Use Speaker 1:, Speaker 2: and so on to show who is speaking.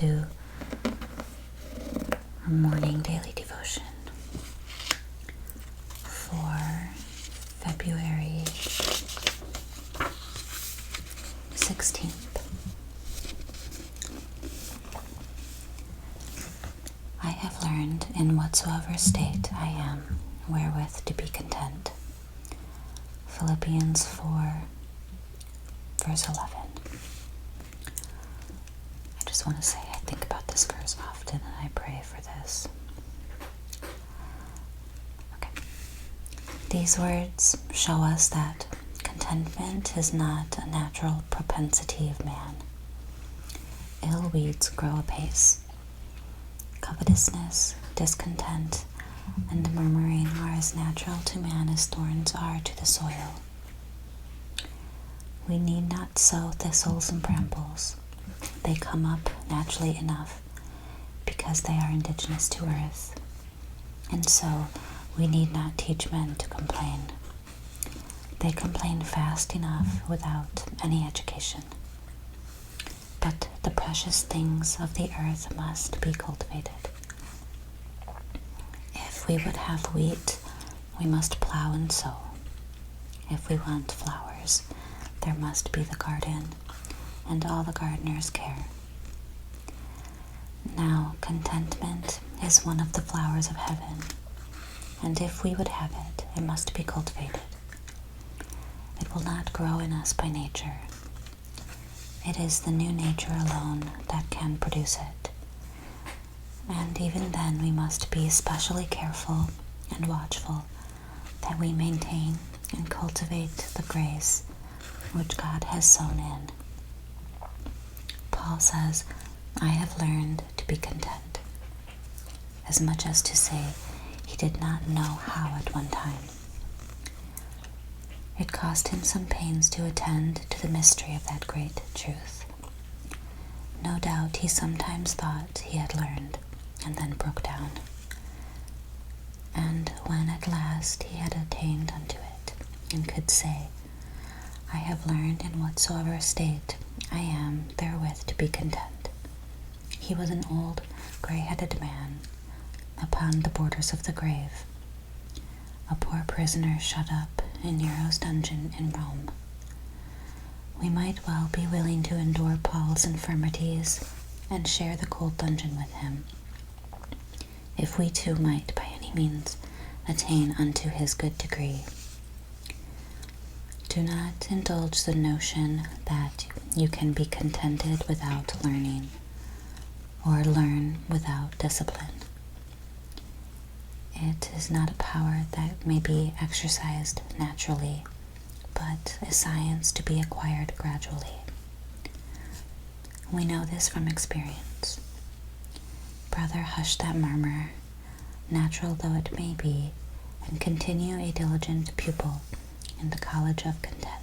Speaker 1: to our morning daily devotion for February 16th. I have learned in whatsoever state I am wherewith to be content. Philippians 4, verse 11. I just want to say I think about this verse often and I pray for this. Okay. These words show us that contentment is not a natural propensity of man. Ill weeds grow apace. Covetousness, discontent, and murmuring are as natural to man as thorns are to the soil. We need not sow thistles and brambles. They come up naturally enough because they are indigenous to earth. And so we need not teach men to complain. They complain fast enough without any education. But the precious things of the earth must be cultivated. If we would have wheat, we must plow and sow. If we want flowers, there must be the garden and all the gardener's care. Now, contentment is one of the flowers of heaven, and if we would have it, it must be cultivated. It will not grow in us by nature. It is the new nature alone that can produce it. And even then we must be especially careful and watchful that we maintain and cultivate the grace which God has sown in. Paul says, I have learned to be content, as much as to say he did not know how at one time. It cost him some pains to attend to the mystery of that great truth. No doubt he sometimes thought he had learned, and then broke down. And when at last he had attained unto it, and could say, I have learned in whatsoever state I am therewith to be content, he was an old, gray-headed man, upon the borders of the grave, a poor prisoner shut up in Nero's dungeon in Rome. We might well be willing to endure Paul's infirmities and share the cold dungeon with him, if we too might by any means attain unto his good degree. Do not indulge the notion that you can be contented without learning, or learn without discipline. It is not a power that may be exercised naturally, but a science to be acquired gradually. We know this from experience. Brother, hush that murmur, natural though it may be, and continue a diligent pupil in the college of content.